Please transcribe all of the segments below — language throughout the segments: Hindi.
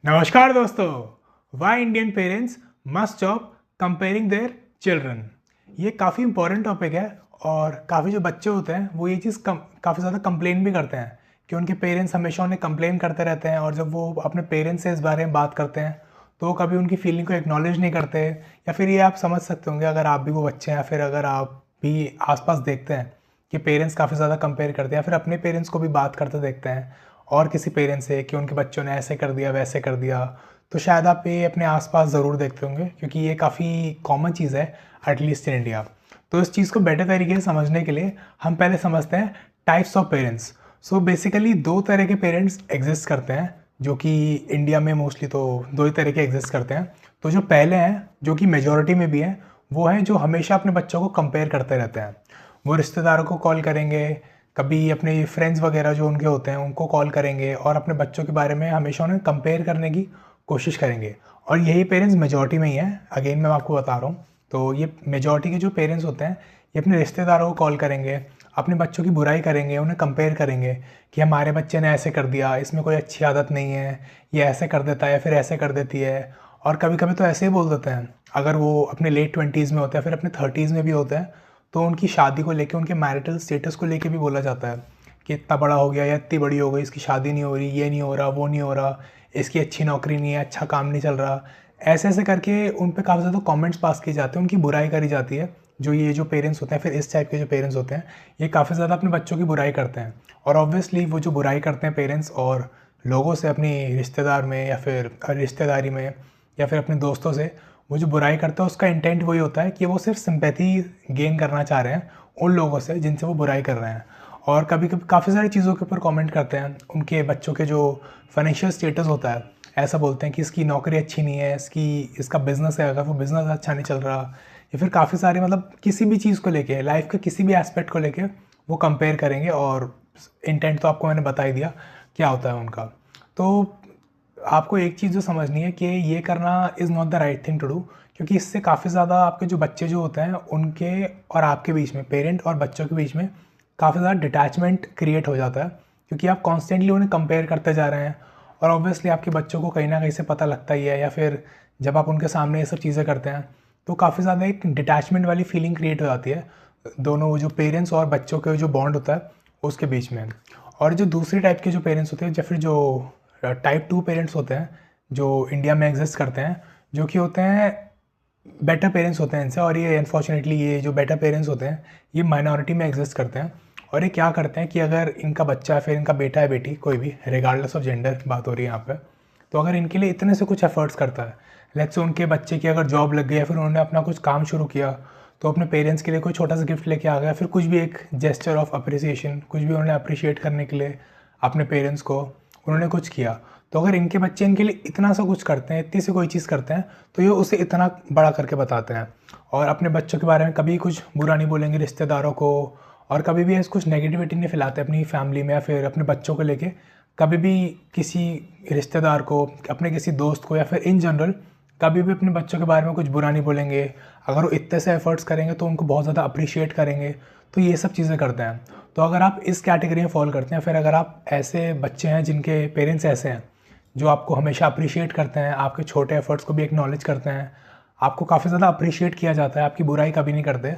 नमस्कार दोस्तों। Why Indian parents must stop comparing their children. ये काफ़ी इंपॉर्टेंट टॉपिक है और काफ़ी जो बच्चे होते हैं वो ये चीज़ काफ़ी ज़्यादा कंप्लेन भी करते हैं कि उनके पेरेंट्स हमेशा उन्हें कंप्लेन करते रहते हैं, और जब वो अपने पेरेंट्स से इस बारे में बात करते हैं तो वो कभी उनकी फीलिंग को एक्नॉलेज नहीं करते। या फिर ये आप समझ सकते होंगे अगर आप भी वो बच्चे हैं, या फिर अगर आप भी आसपास देखते हैं कि पेरेंट्स काफ़ी ज़्यादा कंपेयर करते हैं, या फिर अपने पेरेंट्स को भी बात करते देखते हैं और किसी पेरेंट्स से कि उनके बच्चों ने ऐसे कर दिया वैसे कर दिया, तो शायद आप ये अपने आसपास ज़रूर देखते होंगे क्योंकि ये काफ़ी कॉमन चीज़ है एटलीस्ट इन इंडिया। तो इस चीज़ को बेटर तरीके से समझने के लिए हम पहले समझते हैं types of parents. So basically दो तरह के पेरेंट्स एग्जिस्ट करते हैं, जो कि इंडिया में मोस्टली तो दो ही तरह के एग्जिस्ट करते हैं। तो जो पहले हैं, जो कि मेजॉरिटी में भी हैं, वो हैं जो हमेशा अपने बच्चों को कंपेयर करते रहते हैं। वो रिश्तेदारों को कॉल करेंगे, कभी अपने फ्रेंड्स वगैरह जो उनके होते हैं उनको कॉल करेंगे और अपने बच्चों के बारे में हमेशा उन्हें कंपेयर करने की कोशिश करेंगे। और यही पेरेंट्स मेजॉरिटी में ही हैं, अगेन मैं आपको बता रहा हूँ। तो ये मेजॉरिटी के जो पेरेंट्स होते हैं ये अपने रिश्तेदारों को कॉल करेंगे, अपने बच्चों की बुराई करेंगे, उन्हें कंपेयर करेंगे कि हमारे बच्चे ने ऐसे कर दिया, इसमें कोई अच्छी आदत नहीं है, ये ऐसे कर देता है फिर ऐसे कर देती है। और कभी कभी तो ऐसे ही बोल देते हैं, अगर वो अपने लेट 20s में होते हैं फिर अपने 30s में भी होते हैं, तो उनकी शादी को लेके, उनके मैरिटल स्टेटस को लेके भी बोला जाता है कि इतना बड़ा हो गया या इतनी बड़ी हो गई, इसकी शादी नहीं हो रही, ये नहीं हो रहा, वो नहीं हो रहा, इसकी अच्छी नौकरी नहीं है, अच्छा काम नहीं चल रहा। ऐसे ऐसे करके उन पे काफ़ी ज़्यादा कमेंट्स पास किए जाते हैं, उनकी बुराई करी जाती है। जो पेरेंट्स होते हैं, फिर इस टाइप के जो पेरेंट्स होते हैं ये काफ़ी ज़्यादा अपने बच्चों की बुराई करते हैं। और ऑब्वियसली वो जो बुराई करते हैं पेरेंट्स और लोगों से, अपनी रिश्तेदार में या फिर रिश्तेदारी में या फिर अपने दोस्तों से, वो जो बुराई करता है उसका इंटेंट वही होता है कि वो सिर्फ सिंपैथी गेन करना चाह रहे हैं उन लोगों से जिनसे वो बुराई कर रहे हैं। और कभी कभी काफ़ी सारी चीज़ों के ऊपर कमेंट करते हैं। उनके बच्चों के जो फाइनेंशियल स्टेटस होता है, ऐसा बोलते हैं कि इसकी नौकरी अच्छी नहीं है, इसका बिज़नेस है, अगर वो बिज़नेस अच्छा नहीं चल रहा, या फिर काफ़ी सारे मतलब किसी भी चीज़ को लेके, लाइफ के किसी भी एस्पेक्ट को लेके वो कंपेयर करेंगे। और इंटेंट तो आपको मैंने बता ही दिया क्या होता है उनका। तो आपको एक चीज़ जो समझनी है कि ये करना is not the right thing to do, क्योंकि इससे काफ़ी ज़्यादा आपके जो बच्चे जो होते हैं उनके और आपके बीच में, पेरेंट और बच्चों के बीच में काफ़ी ज़्यादा डिटैचमेंट क्रिएट हो जाता है, क्योंकि आप कॉन्स्टेंटली उन्हें कंपेयर करते जा रहे हैं। और ऑब्वियसली आपके बच्चों को कहीं ना कहीं से पता लगता ही है, या फिर जब आप उनके सामने ये सब चीज़ें करते हैं तो काफ़ी ज़्यादा एक डिटैचमेंट वाली फीलिंग क्रिएट हो जाती है दोनों जो पेरेंट्स और बच्चों के जो बॉन्ड होता है उसके बीच में। और जो दूसरी टाइप के जो पेरेंट्स होते हैं, या फिर जो टाइप 2 पेरेंट्स होते हैं जो इंडिया में एग्जिस्ट करते हैं, जो कि होते हैं बेटर पेरेंट्स होते हैं इनसे। और ये अनफॉर्चुनेटली ये जो बेटर पेरेंट्स होते हैं ये माइनॉरिटी में एग्जिस्ट करते हैं। और ये क्या करते हैं कि अगर इनका बच्चा है, फिर इनका बेटा है, बेटी, कोई भी, रिगार्डलेस ऑफ जेंडर बात हो रही है यहाँ पे, तो अगर इनके लिए इतने से कुछ एफर्ट्स करता है, लेट्स से उनके बच्चे की अगर जॉब लग गई या फिर उन्होंने अपना कुछ काम शुरू किया, तो अपने पेरेंट्स के लिए कोई छोटा सा गिफ्ट लेके आ गया, फिर कुछ भी एक जेस्चर ऑफ अप्रिसिएशन, कुछ भी उन्होंने अप्रिशिएट करने के लिए अपने पेरेंट्स को उन्होंने कुछ किया, तो अगर इनके बच्चे इनके लिए इतना सा कुछ करते हैं, इतनी सी कोई चीज़ करते हैं, तो ये उसे इतना बड़ा करके बताते हैं। और अपने बच्चों के बारे में कभी कुछ बुरा नहीं बोलेंगे रिश्तेदारों को, और कभी भी ऐसे कुछ नेगेटिविटी नहीं फैलाते अपनी फैमिली में या फिर अपने बच्चों को लेके। कभी भी किसी रिश्तेदार को, अपने किसी दोस्त को, या फिर इन जनरल कभी भी अपने बच्चों के बारे में कुछ बुरा नहीं बोलेंगे। अगर वो इतने से एफर्ट्स करेंगे तो उनको बहुत ज़्यादा अप्रिशिएट करेंगे। तो ये सब चीज़ें करते हैं। तो अगर आप इस कैटेगरी में फॉल करते हैं, फिर अगर आप ऐसे बच्चे हैं जिनके पेरेंट्स ऐसे हैं जो आपको हमेशा अप्रिशिएट करते हैं, आपके छोटे एफर्ट्स को भी एक्नॉलेज करते हैं, आपको काफ़ी ज़्यादा अप्रिशिएट किया जाता है, आपकी बुराई कभी नहीं करते,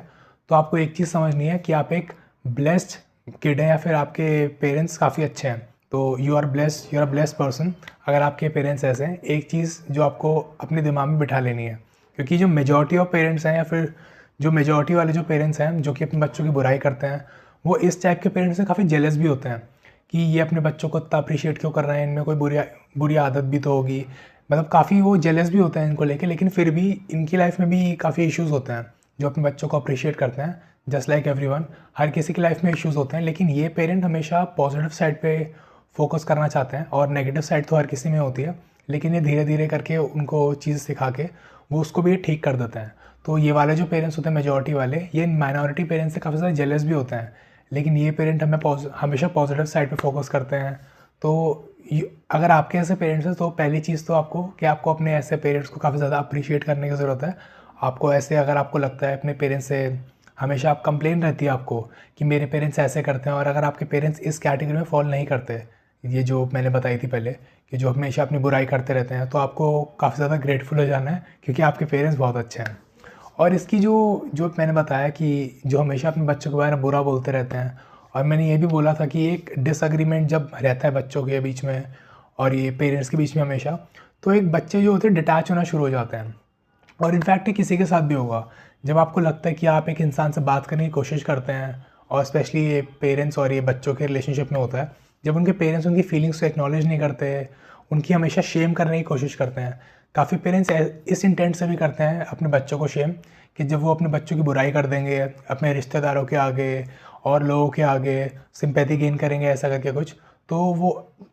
तो आपको एक चीज़ समझनी है कि आप एक ब्लेस्ड किड हैं, या फिर आपके पेरेंट्स काफ़ी अच्छे हैं। तो you are blessed, you are blessed person अगर आपके पेरेंट्स ऐसे हैं। एक चीज़ जो आपको अपने दिमाग में बिठा लेनी है, क्योंकि जो मेजॉरिटी ऑफ पेरेंट्स हैं, या फिर जो मेजॉरिटी वाले जो पेरेंट्स हैं जो कि अपने बच्चों की बुराई करते हैं, वो इस टाइप के पेरेंट्स से काफ़ी जेलस भी होते हैं कि ये अपने बच्चों को इतना अप्रिशिएट क्यों कर रहे हैं, इनमें कोई बुरी बुरी आदत भी तो होगी। मतलब काफ़ी वो जेलस भी होते हैं इनको लेके, लेकिन फिर भी इनकी लाइफ में भी काफ़ी इश्यूज़ होते हैं जो अपने बच्चों को अप्रिशिएट करते हैं। जस्ट लाइक एवरीवन, हर किसी की लाइफ में इश्यूज़ होते हैं, लेकिन ये पेरेंट हमेशा पॉजिटिव साइड पे फोकस करना चाहते हैं, और नेगेटिव साइड तो हर किसी में होती है, लेकिन ये धीरे धीरे करके उनको चीज़ सिखा के वो उसको भी ठीक कर देते हैं। तो ये वाले जो पेरेंट्स होते हैं मेजॉरिटी वाले, ये माइनॉरिटी पेरेंट्स से काफ़ी ज़्यादा जेलस भी होते हैं, लेकिन ये पेरेंट हमेशा पॉजिटिव साइड पे फोकस करते हैं। तो अगर आपके ऐसे पेरेंट्स हैं तो पहली चीज़ तो आपको कि आपको अपने ऐसे पेरेंट्स को काफ़ी ज़्यादा अप्रिशिएट करने की ज़रूरत है। आपको ऐसे, अगर आपको लगता है अपने पेरेंट्स से हमेशा आप कंप्लेन रहती है आपको कि मेरे पेरेंट्स ऐसे करते हैं, और अगर आपके पेरेंट्स इस कैटेगरी में फॉल नहीं करते, ये जो मैंने बताई थी पहले कि जो हमेशा अपनी बुराई करते रहते हैं, तो आपको काफ़ी ज़्यादा ग्रेटफुल हो जाना है क्योंकि आपके पेरेंट्स बहुत अच्छे हैं। और इसकी जो जो मैंने बताया कि जो हमेशा अपने बच्चों के बारे में बुरा बोलते रहते हैं, और मैंने ये भी बोला था कि एक डिसएग्रीमेंट जब रहता है बच्चों के बीच में और ये पेरेंट्स के बीच में हमेशा, तो एक बच्चे जो होते हैं डिटैच होना शुरू हो जाते हैं। और इनफैक्ट ये किसी के साथ भी होगा, जब आपको लगता है कि आप एक इंसान से बात करने की कोशिश करते हैं, और स्पेशली ये पेरेंट्स और ये बच्चों के रिलेशनशिप में होता है, जब उनके पेरेंट्स उनकी फीलिंग्स को एक्नॉलेज नहीं करते, उनकी हमेशा शेम करने की कोशिश करते हैं। काफ़ी पेरेंट्स इस इंटेंट से भी करते हैं अपने बच्चों को शेम, कि जब वो अपने बच्चों की बुराई कर देंगे अपने रिश्तेदारों के आगे और लोगों के आगे, सिंपैथी गेन करेंगे ऐसा करके कुछ, तो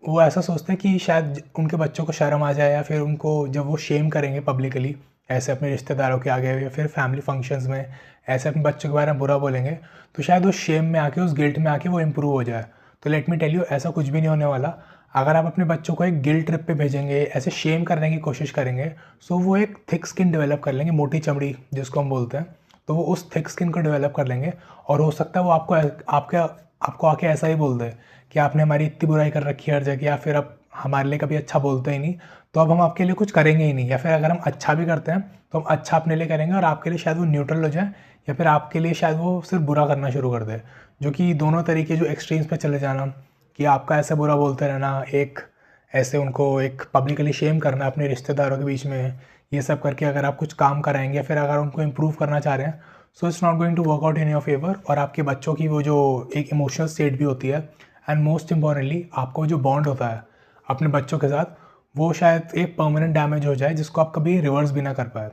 वो ऐसा सोचते हैं कि शायद उनके बच्चों को शर्म आ जाए, या फिर उनको जब वो शेम करेंगे पब्लिकली ऐसे अपने रिश्तेदारों के आगे या फिर फैमिली फंक्शंस में ऐसे अपने बच्चों के बारे में बुरा बोलेंगे, तो शायद उस शेम में आके, उस गिल्ट में आके वो इम्प्रूव हो जाए। तो लेट मी टेल यू, ऐसा कुछ भी नहीं होने वाला। अगर आप अपने बच्चों को एक गिल्ट ट्रिप पे भेजेंगे, ऐसे शेम करने की कोशिश करेंगे, सो वो एक थिक स्किन डेवलप कर लेंगे, मोटी चमड़ी जिसको हम बोलते हैं, तो वो उस थिक स्किन को डेवलप कर लेंगे। और हो सकता है वो आपको आके ऐसा ही बोल दे कि आपने हमारी इतनी बुराई कर रखी है हर जगह, या फिर अब हमारे लिए कभी अच्छा बोलते ही नहीं, तो अब हम आपके लिए कुछ करेंगे ही नहीं। या फिर अगर हम अच्छा भी करते हैं तो हम अच्छा अपने लिए करेंगे और आपके लिए शायद वो न्यूट्रल हो जाए, या फिर आपके लिए शायद वो सिर्फ बुरा करना शुरू कर दे। जो कि दोनों तरीके, जो एक्सट्रीम्स पे चले जाना, कि आपका ऐसे बुरा बोलते रहना, एक ऐसे उनको एक पब्लिकली शेम करना अपने रिश्तेदारों के बीच में, ये सब करके अगर आप कुछ काम कराएंगे या फिर अगर उनको इम्प्रूव करना चाह रहे हैं, so it's not going to work out in your favour. और आपके बच्चों की वो जो एक इमोशनल स्टेट भी होती है, एंड मोस्ट इम्पॉर्टेंटली आपको जो बॉन्ड होता है अपने बच्चों के साथ, वो शायद एक परमानेंट डैमेज हो जाए जिसको आप कभी रिवर्स भी ना कर पाए।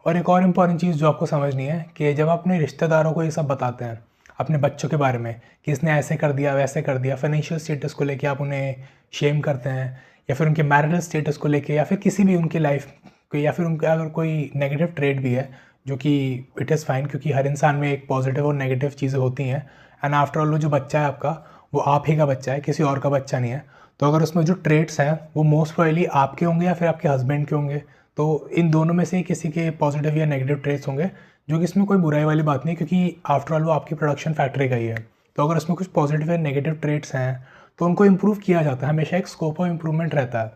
और एक और इम्पॉर्टेंट चीज़ जो आपको समझनी है कि जब आप अपने रिश्तेदारों को ये सब बताते हैं अपने बच्चों के बारे में कि इसने ऐसे कर दिया वैसे कर दिया, फाइनेंशियल स्टेटस को लेके आप उन्हें शेम करते हैं, या फिर उनके मैरिटल स्टेटस को लेके, या फिर किसी भी उनकी लाइफ को, या फिर उनके अगर कोई नेगेटिव ट्रेड भी है, जो कि इट इज़ फाइन, क्योंकि हर इंसान में एक पॉजिटिव और नेगेटिव चीज़ें होती हैं। एंड आफ्टर ऑल वो जो बच्चा है आपका, वो आप ही का बच्चा है, किसी और का बच्चा नहीं है। तो अगर उसमें जो ट्रेड्स हैं वो मोस्ट प्रोबेबली आपके होंगे या फिर आपके हस्बैंड के होंगे, तो इन दोनों में से किसी के पॉजिटिव या नेगेटिव ट्रेड्स होंगे, जो कि इसमें कोई बुराई वाली बात नहीं, क्योंकि आफ्टर ऑल वो आपकी प्रोडक्शन फैक्ट्री का ही है। तो अगर उसमें कुछ पॉजिटिव या नेगेटिव ट्रेड्स हैं तो उनको इम्प्रूव किया जाता है, हमेशा एक स्कोप ऑफ इम्प्रूवमेंट रहता है।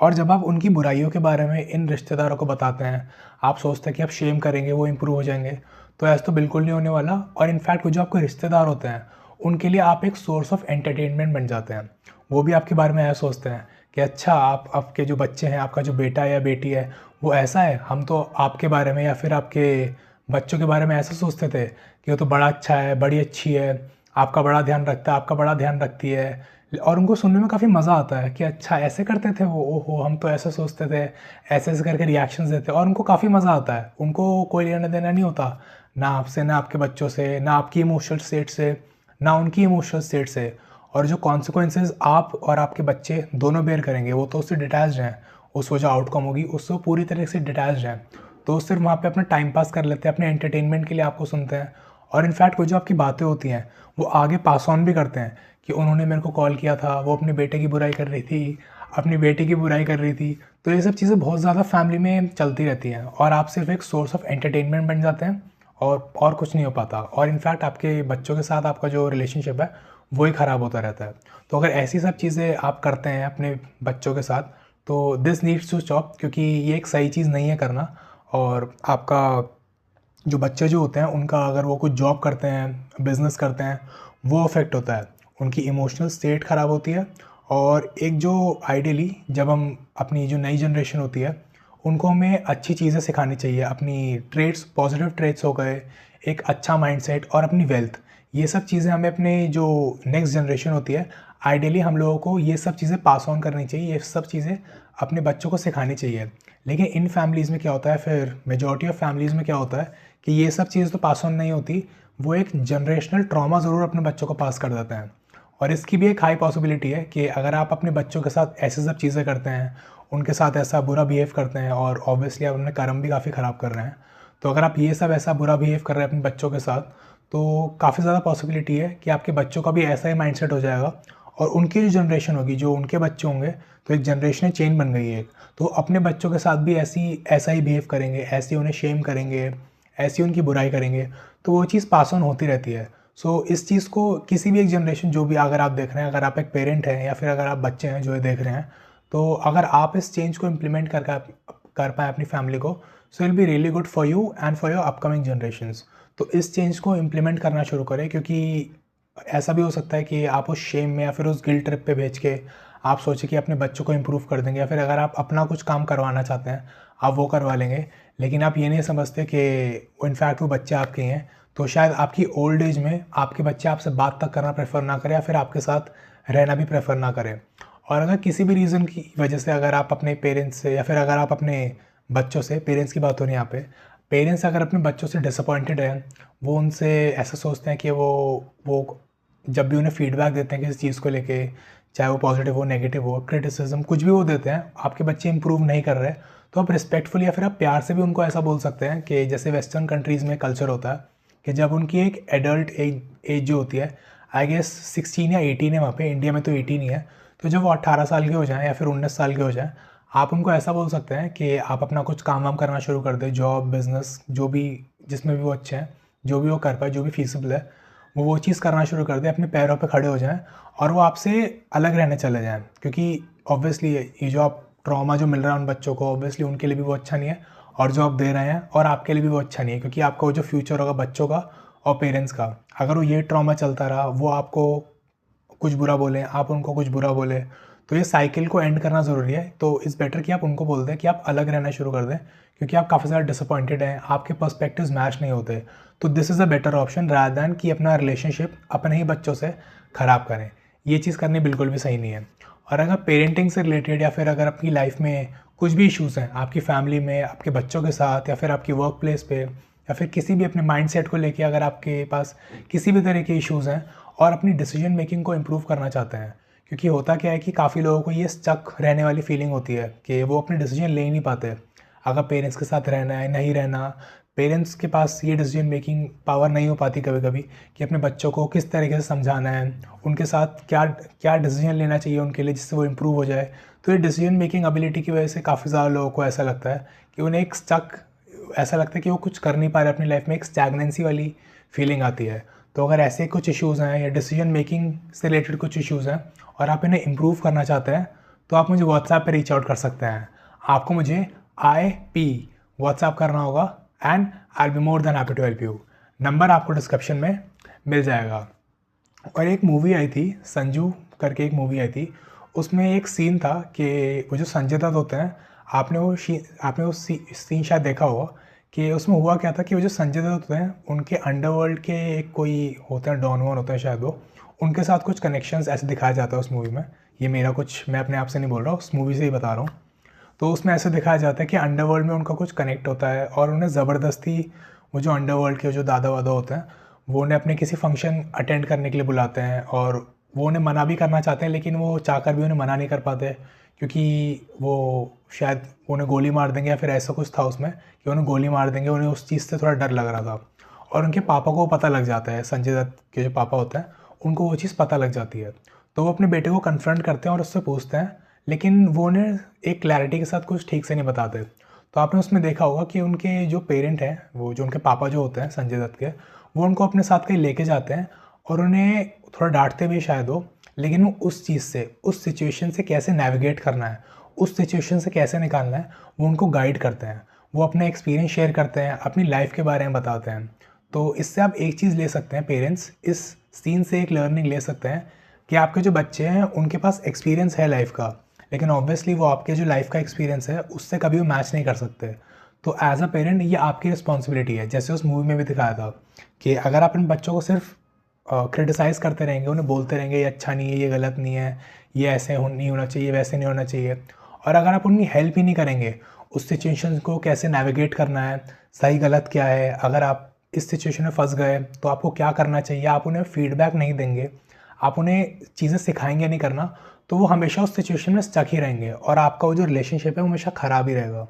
और जब आप उनकी बुराइयों के बारे में इन रिश्तेदारों को बताते हैं, आप सोचते हैं कि आप शेम करेंगे वो इम्प्रूव हो जाएंगे, तो ऐसा तो बिल्कुल नहीं होने वाला। और इनफैक्ट वो जो आपके रिश्तेदार होते हैं, उनके लिए आप एक सोर्स ऑफ एंटरटेनमेंट बन जाते हैं। वो भी आपके बारे में ऐसा सोचते हैं कि अच्छा, आपके जो बच्चे हैं, आपका जो बेटा या बेटी है वो ऐसा है, हम तो आपके बारे में या फिर आपके बच्चों के बारे में ऐसा सोचते थे कि वो तो बड़ा अच्छा है, बड़ी अच्छी है, आपका बड़ा ध्यान रखता है, आपका बड़ा ध्यान रखती है। और उनको सुनने में काफ़ी मज़ा आता है कि अच्छा ऐसे करते थे वो, ओहो हम तो ऐसे सोचते थे, ऐसे ऐसे करके रिएक्शंस देते, और उनको काफ़ी मज़ा आता है। उनको कोई लेना देना नहीं होता, ना आपसे, ना आपके बच्चों से, ना आपकी इमोशनल स्टेट से, ना उनकी इमोशनल स्टेट से। और जो कॉन्सिक्वेंसेज आप और आपके बच्चे दोनों बेयर करेंगे, वो तो उससे डिटैच्ड हैं, उसको जो आउटकम होगी उससे वो पूरी तरह से डिटैच्ड हैं। तो सिर्फ वहाँ पे अपना टाइम पास कर लेते हैं, अपने एंटरटेनमेंट के लिए आपको सुनते हैं। और इनफैक्ट वो जो आपकी बातें होती हैं वो आगे पास ऑन भी करते हैं कि उन्होंने मेरे को कॉल किया था, वो अपने बेटे की बुराई कर रही थी, अपनी बेटी की बुराई कर रही थी। तो ये सब चीज़ें बहुत ज़्यादा फैमिली में चलती रहती हैं, और आप सिर्फ एक सोर्स ऑफ एंटरटेनमेंट बन जाते हैं, और कुछ नहीं हो पाता। और इनफैक्ट आपके बच्चों के साथ आपका जो रिलेशनशिप है वो ही ख़राब होता रहता है। तो अगर ऐसी सब चीज़ें आप करते हैं अपने बच्चों के साथ, तो दिस नीड्स टू स्टॉप, क्योंकि ये एक सही चीज़ नहीं है करना। और आपका जो बच्चे जो होते हैं उनका, अगर वो कुछ जॉब करते हैं, बिज़नेस करते हैं, वो अफेक्ट होता है, उनकी इमोशनल स्टेट ख़राब होती है। और एक जो आइडियली जब हम अपनी जो नई जनरेशन होती है उनको हमें अच्छी चीज़ें सिखानी चाहिए, अपनी ट्रेड्स, पॉजिटिव ट्रेड्स हो गए, एक अच्छा माइंडसेट और अपनी वेल्थ, ये सब चीज़ें हमें अपने जो नेक्स्ट जनरेशन होती है, आइडियली हम लोगों को ये सब चीज़ें पास ऑन करनी चाहिए, ये सब चीज़ें अपने बच्चों को सिखानी चाहिए। लेकिन इन फैमिलीज़ में क्या होता है, फिर मेजॉरिटी ऑफ फैमिलीज़ में क्या होता है कि ये सब चीज़ें तो पास ऑन नहीं होती, वो एक जनरेशनल ट्रॉमा ज़रूर अपने बच्चों को पास कर देते हैं। और इसकी भी एक हाई पॉसिबिलिटी है कि अगर आप अपने बच्चों के साथ ऐसे सब चीज़ें करते हैं, उनके साथ ऐसा बुरा बिहेव करते हैं, और ऑब्वियसली आप अपने कर्म भी काफ़ी ख़राब कर रहे हैं, तो अगर आप ये सब ऐसा बुरा बिहेव कर रहे हैं अपने बच्चों के साथ, तो काफ़ी ज़्यादा पॉसिबिलिटी है कि आपके बच्चों का भी ऐसा ही माइंडसेट हो जाएगा, और उनकी जो जनरेशन होगी, जो उनके बच्चे होंगे, तो एक जनरेशनल चेन बन गई है एक, तो अपने बच्चों के साथ भी ऐसा ही बिहेव करेंगे, ऐसे उन्हें शेम करेंगे, ऐसी उनकी बुराई करेंगे, तो वो चीज़ पास ऑन होती रहती है। सो इस चीज़ को किसी भी एक जनरेशन जो भी अगर आप देख रहे हैं, अगर आप एक पेरेंट हैं या फिर अगर आप बच्चे हैं जो ये देख रहे हैं, तो अगर आप इस चेंज को इम्प्लीमेंट कर पाएँ अपनी फैमिली को, so will be really good for you and for your upcoming generations. तो इस चेंज को इम्प्लीमेंट करना शुरू करें, क्योंकि ऐसा भी हो सकता है कि आप उस शेम में या फिर उस गिल्ट ट्रिप पे भेज के आप सोचें कि अपने बच्चों को इम्प्रूव कर देंगे, या फिर अगर आप अपना कुछ काम करवाना चाहते हैं आप वो करवा लेंगे, लेकिन आप ये नहीं समझते कि इनफैक्ट वो बच्चे आपके ही हैं। तो शायद आपकी ओल्ड एज में आपके बच्चे आपसे बात तक करना प्रेफर ना करें या फिर आपके साथ रहना भी प्रेफर ना करें। और अगर किसी भी रीज़न की वजह से अगर आप अपने पेरेंट्स से या फिर अगर आप अपने बच्चों से, पेरेंट्स की बात हो रही है यहाँ पे, पेरेंट्स अगर अपने बच्चों से डिसअपॉइंटेड हैं, वो उनसे ऐसा सोचते हैं कि वो जब भी उन्हें फीडबैक देते हैं किसी चीज़ को लेके, चाहे वो पॉजिटिव हो नेगेटिव हो, क्रिटिसिज्म कुछ भी वो देते हैं, आपके बच्चे इंप्रूव नहीं कर रहे, तो आप रिस्पेक्टफुल या फिर आप प्यार से भी उनको ऐसा बोल सकते हैं कि जैसे वेस्टर्न कंट्रीज़ में कल्चर होता है कि जब उनकी एक एडल्ट एज जो होती है, आई गेस 16 या 18 है वहाँ पे, इंडिया में तो 18 ही है, तो जब वो 18 साल के हो जाएँ या फिर 19 साल के हो जाएँ, आप उनको ऐसा बोल सकते हैं कि आप अपना कुछ काम वाम करना शुरू कर दें, जॉब बिज़नेस जो भी, जिसमें भी वो अच्छे हैं, जो भी वो कर पाए, जो भी फीसिबल है, वो चीज़ करना शुरू कर दें, अपने पैरों पे खड़े हो जाएं और वो आपसे अलग रहने चले जाएं। क्योंकि ऑब्वियसली ये जो आप ट्रॉमा जो मिल रहा है उन बच्चों को, ऑब्वियसली उनके लिए भी वो अच्छा नहीं है, और जो आप दे रहे हैं और आपके लिए भी वो अच्छा नहीं है, क्योंकि आपका वो जो फ्यूचर होगा बच्चों का और पेरेंट्स का, अगर वो ये ट्रॉमा चलता रहा, वो आपको कुछ बुरा बोलें, आप उनको कुछ बुरा बोले, तो ये साइकिल को एंड करना ज़रूरी है। तो इट्स बेटर कि आप उनको बोल दें कि आप अलग रहना शुरू कर दें, क्योंकि आप काफ़ी ज़्यादा डिसअपॉइंटेड हैं, आपके पर्सपेक्टिव्स मैच नहीं होते। तो this is a better option rather than कि अपना रिलेशनशिप अपने ही बच्चों से ख़राब करें। ये चीज़ करनी बिल्कुल भी सही नहीं है। और अगर पेरेंटिंग से रिलेटेड या फिर अगर अपनी लाइफ में कुछ भी इश्यूज़ हैं आपकी फैमिली में, आपके बच्चों के साथ, या फिर आपकी वर्क प्लेस पे, या फिर किसी भी अपने माइंडसेट को लेके अगर आपके पास किसी भी तरह के इश्यूज़ हैं और अपनी डिसीजन मेकिंग को इम्प्रूव करना चाहते हैं, क्योंकि होता क्या है कि काफ़ी लोगों को ये स्टक रहने वाली फीलिंग होती है कि वो अपने डिसीजन ले ही नहीं पाते। अगर पेरेंट्स के साथ रहना है नहीं रहना, पेरेंट्स के पास ये डिसीजन मेकिंग पावर नहीं हो पाती कभी कभी कि अपने बच्चों को किस तरीके से समझाना है, उनके साथ क्या क्या डिसीजन लेना चाहिए उनके लिए जिससे वो इम्प्रूव हो जाए। तो ये डिसीजन मेकिंग एबिलिटी की वजह से काफ़ी ज़्यादा लोगों को ऐसा लगता है कि उन्हें एक स्टक, ऐसा लगता है कि वो कुछ कर नहीं पा रहे अपनी लाइफ में, एक स्टैग्नेंसी वाली फीलिंग आती है। तो अगर ऐसे कुछ इश्यूज़ हैं या डिसीजन मेकिंग से रिलेटेड कुछ इश्यूज़ हैं और आप इन्हें इम्प्रूव करना चाहते हैं, तो आप मुझे व्हाट्सएप पे रीच आउट कर सकते हैं। आपको मुझे IP व्हाट्सएप करना होगा and I will be more than happy to help you. Number आपको डिस्क्रिप्शन में मिल जाएगा। और एक मूवी आई थी, संजू करके एक मूवी आई थी, उसमें एक सीन था कि वो जो संजय दत्त होते हैं, आपने वो सीन शायद देखा होगा कि उसमें हुआ क्या था कि वो जो संजय दत्त होते हैं उनके अंडरवर्ल्ड के एक कोई होते हैं, डॉन वॉन होते हैं शायद, वो उनके साथ कुछ कनेक्शंस ऐसे दिखाया जाता है उस मूवी में। ये मेरा कुछ, मैं अपने आप से नहीं बोल रहा हूँ, उस मूवी से ही बता रहा हूँ। तो उसमें ऐसे दिखाया जाता है कि अंडरवर्ल्ड में उनका कुछ कनेक्ट होता है और उन्हें ज़बरदस्ती वो जो अंडरवर्ल्ड के जो दादा वादा होते हैं वो उन्हें अपने किसी फंक्शन अटेंड करने के लिए बुलाते हैं, और वो उन्हें मना भी करना चाहते हैं, लेकिन वो चाहकर भी उन्हें मना नहीं कर पाते, क्योंकि वो शायद उन्हें गोली मार देंगे या फिर ऐसा कुछ था उसमें कि उन्हें गोली मार देंगे। उन्हें उस चीज़ से थोड़ा डर लग रहा था, और उनके पापा को पता लग जाता है, संजय दत्त के जो पापा होते हैं उनको वो चीज़ पता लग जाती है। तो वो अपने बेटे को कन्फ्रंट करते हैं और उससे पूछते हैं, लेकिन वो उन्हें एक क्लैरिटी के साथ कुछ ठीक से नहीं बताते। तो आपने उसमें देखा होगा कि उनके जो पेरेंट हैं, वो जो उनके पापा जो होते हैं संजय दत्त के, वो उनको अपने साथ कहीं लेके जाते हैं और उन्हें थोड़ा डांटते भी शायद हो, लेकिन वो उस चीज़ से, उस सिचुएशन से कैसे नेविगेट करना है, उस सिचुएशन से कैसे निकालना है, वो उनको गाइड करते हैं। वो अपना एक्सपीरियंस शेयर करते हैं, अपनी लाइफ के बारे में बताते हैं। तो इससे आप एक चीज़ ले सकते हैं, पेरेंट्स इस सीन से एक लर्निंग ले सकते हैं कि आपके जो बच्चे हैं उनके पास एक्सपीरियंस है लाइफ का, लेकिन ऑब्वियसली वो आपके जो लाइफ का एक्सपीरियंस है उससे कभी वो मैच नहीं कर सकते। तो एज अ पेरेंट ये आपकी रिस्पॉन्सिबिलिटी है, जैसे उस मूवी में भी दिखाया था कि अगर आप अपने बच्चों को सिर्फ क्रिटिसाइज़ करते रहेंगे, उन्हें बोलते रहेंगे ये अच्छा नहीं है, ये गलत नहीं है, ये ऐसे नहीं होना चाहिए, वैसे नहीं होना चाहिए, और अगर आप उनकी हेल्प ही नहीं करेंगे उस सिचुएशन को कैसे नेविगेट करना है, सही गलत क्या है, अगर आप इस सिचुएशन में फंस गए तो आपको क्या करना चाहिए, आप उन्हें फीडबैक नहीं देंगे, आप उन्हें चीज़ें सिखाएंगे नहीं करना, तो वो हमेशा उस सिचुएशन में स्टक ही रहेंगे और आपका वो जो रिलेशनशिप है वो हमेशा ख़राब ही रहेगा।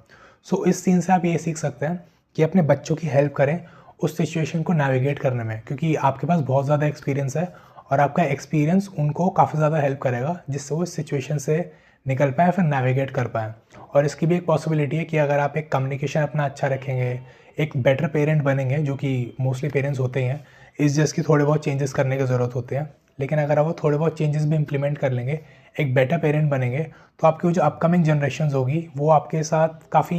सो इस सीन से आप ये सीख सकते हैं कि अपने बच्चों की हेल्प करें उस सिचुएशन को नेविगेट करने में, क्योंकि आपके पास बहुत ज़्यादा एक्सपीरियंस है और आपका एक्सपीरियंस उनको काफ़ी ज़्यादा हेल्प करेगा जिससे वो इस सिचुएशन से निकल पाएँ, फिर नेविगेट कर पाएँ। और इसकी भी एक पॉसिबिलिटी है कि अगर आप एक कम्युनिकेशन अपना अच्छा रखेंगे, एक बेटर पेरेंट बनेंगे, जो कि मोस्टली पेरेंट्स होते ही हैं, इस जस्ट कि थोड़े बहुत चेंजेस करने की ज़रूरत होते हैं, लेकिन अगर आप वो थोड़े बहुत चेंजेस भी इम्प्लीमेंट कर लेंगे, एक बेटर पेरेंट बनेंगे, तो आपकी जो अपकमिंग जनरेशन्स होगी वो आपके साथ काफ़ी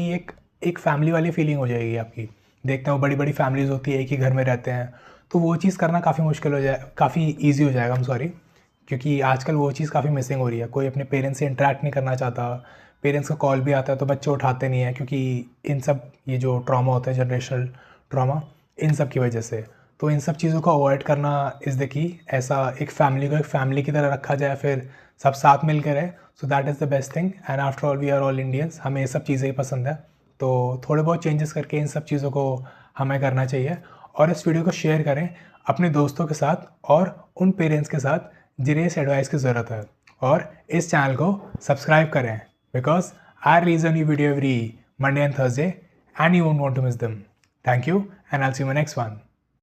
एक फैमिली वाली फीलिंग हो जाएगी आपकी। देखते हैं वो बड़ी बड़ी फैमिलीज़ होती है, एक ही घर में रहते हैं, तो वो चीज़ करना काफ़ी मुश्किल हो जाए, काफ़ी ईजी हो जाएगा, सॉरी, क्योंकि आजकल वो चीज़ काफ़ी मिसिंग हो रही है। कोई अपने पेरेंट्स से इंटरेक्ट नहीं करना चाहता, पेरेंट्स का कॉल भी आता है तो बच्चे उठाते नहीं हैं, क्योंकि इन सब ये जो ट्रॉमा होता है, जनरेशनल ट्रॉमा, इन सब की वजह से। तो इन सब चीज़ों को अवॉइड करना इज़ द की। ऐसा एक फैमिली को एक फैमिली की तरह रखा जाए, फिर सब साथ मिल कर रहे, so that is the best thing. And after all we are all Indians, हमें ये सब चीज़ें ही पसंद है, तो थोड़े बहुत चेंजेस करके इन सब चीज़ों को हमें करना चाहिए। और इस वीडियो को शेयर करें अपने दोस्तों के साथ और उन पेरेंट्स के साथ जिन्हें इस एडवाइस की ज़रूरत है, और इस चैनल को सब्सक्राइब करें, because I release a new video every Monday and Thursday, and you won't want to miss them. Thank you, and I'll see you in my next one.